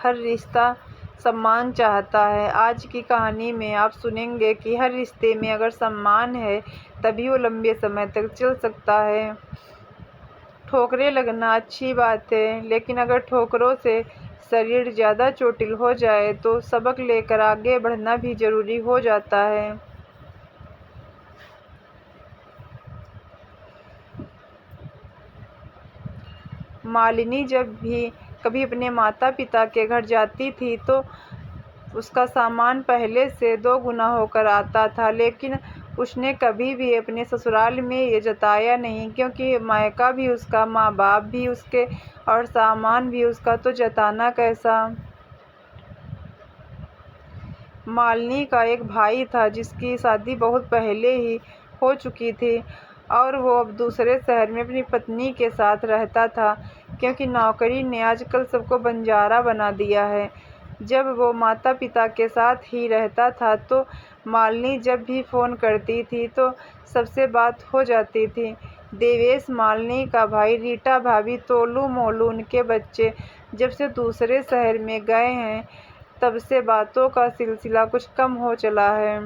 हर रिश्ता सम्मान चाहता है। आज की कहानी में आप सुनेंगे कि हर रिश्ते में अगर सम्मान है तभी वो लंबे समय तक चल सकता है। ठोकरें लगना अच्छी बात है, लेकिन अगर ठोकरों से शरीर ज़्यादा चोटिल हो जाए तो सबक लेकर आगे बढ़ना भी ज़रूरी हो जाता है। मालिनी जब भी कभी अपने माता पिता के घर जाती थी तो उसका सामान पहले से 2 गुना होकर आता था, लेकिन उसने कभी भी अपने ससुराल में ये जताया नहीं, क्योंकि मायका भी उसका, माँ बाप भी उसके और सामान भी उसका, तो जताना कैसा। मालिनी का एक भाई था जिसकी शादी बहुत पहले ही हो चुकी थी और वो अब दूसरे शहर में अपनी पत्नी के साथ रहता था, क्योंकि नौकरी ने आजकल सबको बंजारा बना दिया है। जब वो माता पिता के साथ ही रहता था तो मालिनी जब भी फ़ोन करती थी तो सबसे बात हो जाती थी। देवेश मालिनी का भाई, रीटा भाभी, तोलू मोलू उनके बच्चे जब से दूसरे शहर में गए हैं तब से बातों का सिलसिला कुछ कम हो चला है।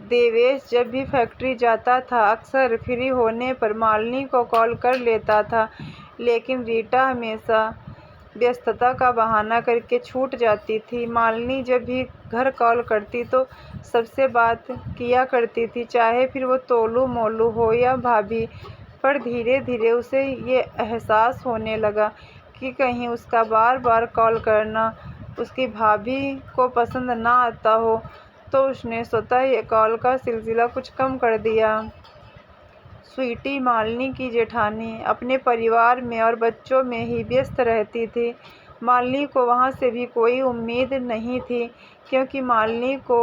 देवेश जब भी फैक्ट्री जाता था अक्सर फ्री होने पर मालिनी को कॉल कर लेता था, लेकिन रीटा हमेशा व्यस्तता का बहाना करके छूट जाती थी। मालिनी जब भी घर कॉल करती तो सबसे बात किया करती थी, चाहे फिर वो तोलू मोलू हो या भाभी। पर धीरे धीरे उसे ये एहसास होने लगा कि कहीं उसका बार बार कॉल करना उसकी भाभी को पसंद ना आता हो, तो उसने स्वतः ये कॉल का सिलसिला कुछ कम कर दिया। स्वीटी, मालिनी की जेठानी, अपने परिवार में और बच्चों में ही व्यस्त रहती थी। मालिनी को वहाँ से भी कोई उम्मीद नहीं थी, क्योंकि मालिनी को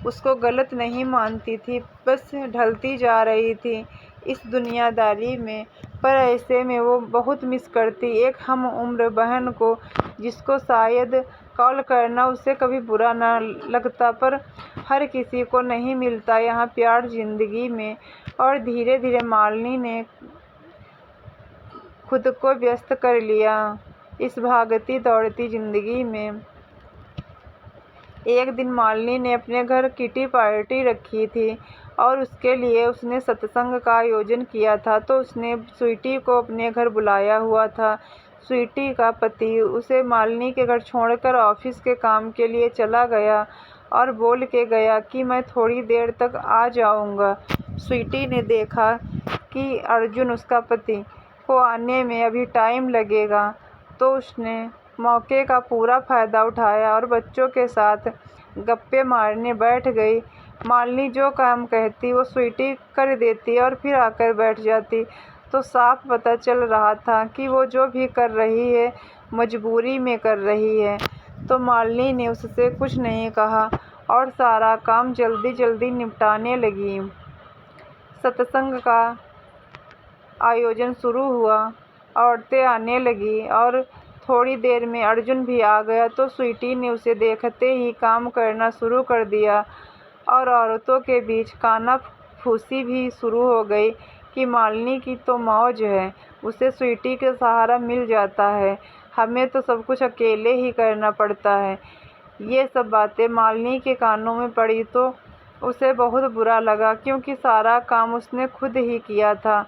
उसको गलत नहीं मानती थी, बस ढलती जा रही थी इस दुनियादारी में। पर ऐसे में वो बहुत मिस करती एक हम उम्र बहन को, जिसको शायद कॉल करना उसे कभी बुरा ना लगता, पर हर किसी को नहीं मिलता यहाँ प्यार जिंदगी में। और धीरे धीरे मालिनी ने खुद को व्यस्त कर लिया इस भागती दौड़ती जिंदगी में। एक दिन मालिनी ने अपने घर किटी पार्टी रखी थी और उसके लिए उसने सत्संग का आयोजन किया था, तो उसने स्वीटी को अपने घर बुलाया हुआ था। स्वीटी का पति उसे मालिनी के घर छोड़कर ऑफिस के काम के लिए चला गया और बोल के गया कि मैं थोड़ी देर तक आ जाऊंगा। स्वीटी ने देखा कि अर्जुन, उसका पति, को आने में अभी टाइम लगेगा, तो उसने मौके का पूरा फायदा उठाया और बच्चों के साथ गप्पे मारने बैठ गई। मालिनी जो काम कहती वो स्वीटी कर देती और फिर आकर बैठ जाती, तो साफ पता चल रहा था कि वो जो भी कर रही है मजबूरी में कर रही है। तो मालिनी ने उससे कुछ नहीं कहा और सारा काम जल्दी जल्दी निपटाने लगी। सत्संग का आयोजन शुरू हुआ, औरतें आने लगी और थोड़ी देर में अर्जुन भी आ गया, तो स्वीटी ने उसे देखते ही काम करना शुरू कर दिया और औरतों के बीच कानाफूसी भी शुरू हो गई कि मालिनी की तो मौज है, उसे स्वीटी का सहारा मिल जाता है, हमें तो सब कुछ अकेले ही करना पड़ता है। ये सब बातें मालिनी के कानों में पड़ी तो उसे बहुत बुरा लगा, क्योंकि सारा काम उसने खुद ही किया था,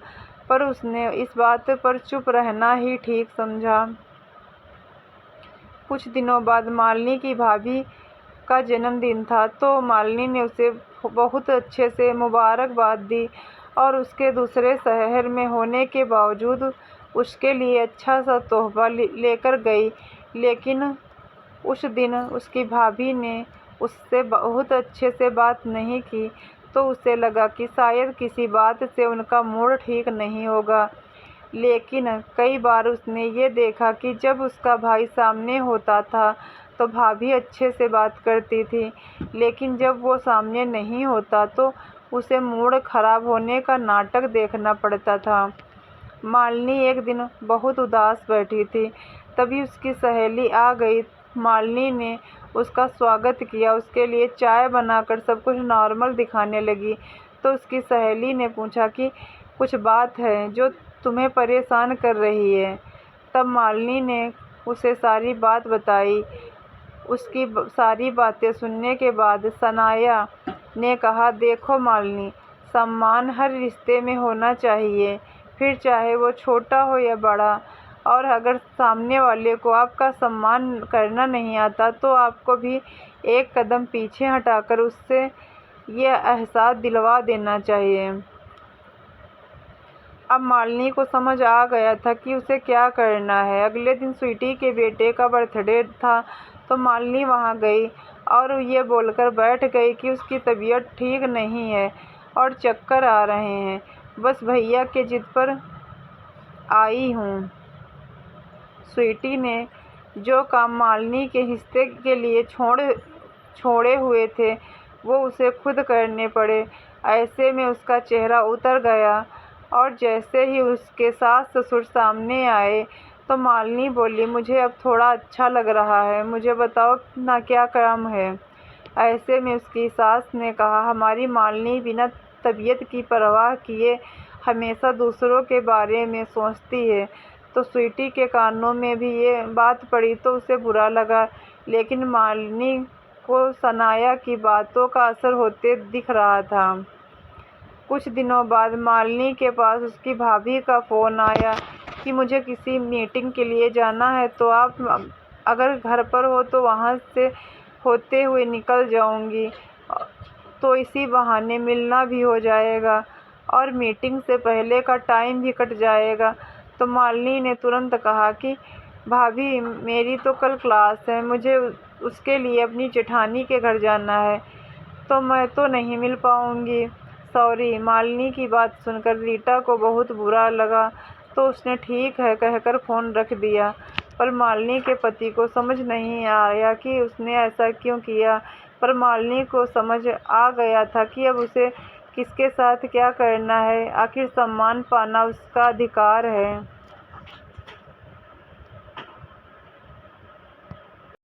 पर उसने इस बात पर चुप रहना ही ठीक समझा। कुछ दिनों बाद मालिनी की भाभी का जन्मदिन था, तो मालिनी ने उसे बहुत अच्छे से मुबारकबाद दी और उसके दूसरे शहर में होने के बावजूद उसके लिए अच्छा सा तोहफा लेकर गई। लेकिन उस दिन उसकी भाभी ने उससे बहुत अच्छे से बात नहीं की, तो उसे लगा कि शायद किसी बात से उनका मूड ठीक नहीं होगा। लेकिन कई बार उसने ये देखा कि जब उसका भाई सामने होता था तो भाभी अच्छे से बात करती थी, लेकिन जब वो सामने नहीं होता तो उसे मूड खराब होने का नाटक देखना पड़ता था। मालिनी एक दिन बहुत उदास बैठी थी, तभी उसकी सहेली आ गई। मालिनी ने उसका स्वागत किया, उसके लिए चाय बनाकर सब कुछ नॉर्मल दिखाने लगी, तो उसकी सहेली ने पूछा कि कुछ बात है जो तुम्हें परेशान कर रही है। तब मालिनी ने उसे सारी बात बताई। उसकी सारी बातें सुनने के बाद सनाया ने कहा, देखो मालिनी, सम्मान हर रिश्ते में होना चाहिए, फिर चाहे वो छोटा हो या बड़ा। और अगर सामने वाले को आपका सम्मान करना नहीं आता तो आपको भी एक कदम पीछे हटाकर उससे ये एहसास दिलवा देना चाहिए। अब मालिनी को समझ आ गया था कि उसे क्या करना है। अगले दिन स्वीटी के बेटे का बर्थडे था तो मालिनी वहाँ गई और ये बोलकर बैठ गई कि उसकी तबीयत ठीक नहीं है और चक्कर आ रहे हैं, बस भैया के जिद पर आई हूँ। स्वीटी ने जो काम मालिनी के हिस्से के लिए छोड़े हुए थे वो उसे खुद करने पड़े। ऐसे में उसका चेहरा उतर गया और जैसे ही उसके सास ससुर सामने आए तो मालिनी बोली, मुझे अब थोड़ा अच्छा लग रहा है, मुझे बताओ ना क्या काम है। ऐसे में उसकी सास ने कहा, हमारी मालिनी बिना तबीयत की परवाह किए हमेशा दूसरों के बारे में सोचती है। तो स्वीटी के कानों में भी ये बात पड़ी तो उसे बुरा लगा, लेकिन मालिनी को सनाया की बातों का असर होते दिख रहा था। कुछ दिनों बाद मालिनी के पास उसकी भाभी का फ़ोन आया कि मुझे किसी मीटिंग के लिए जाना है, तो आप अगर घर पर हो तो वहाँ से होते हुए निकल जाऊँगी, तो इसी बहाने मिलना भी हो जाएगा और मीटिंग से पहले का टाइम भी कट जाएगा। तो मालिनी ने तुरंत कहा कि भाभी, मेरी तो कल क्लास है, मुझे उसके लिए अपनी जेठानी के घर जाना है, तो मैं तो नहीं मिल पाऊँगी, सॉरी। मालिनी की बात सुनकर रीटा को बहुत बुरा लगा तो उसने ठीक है कहकर फ़ोन रख दिया। पर मालिनी के पति को समझ नहीं आया कि उसने ऐसा क्यों किया। पर मालिनी को समझ आ गया था कि अब उसे किसके साथ क्या करना है, आखिर सम्मान पाना उसका अधिकार है।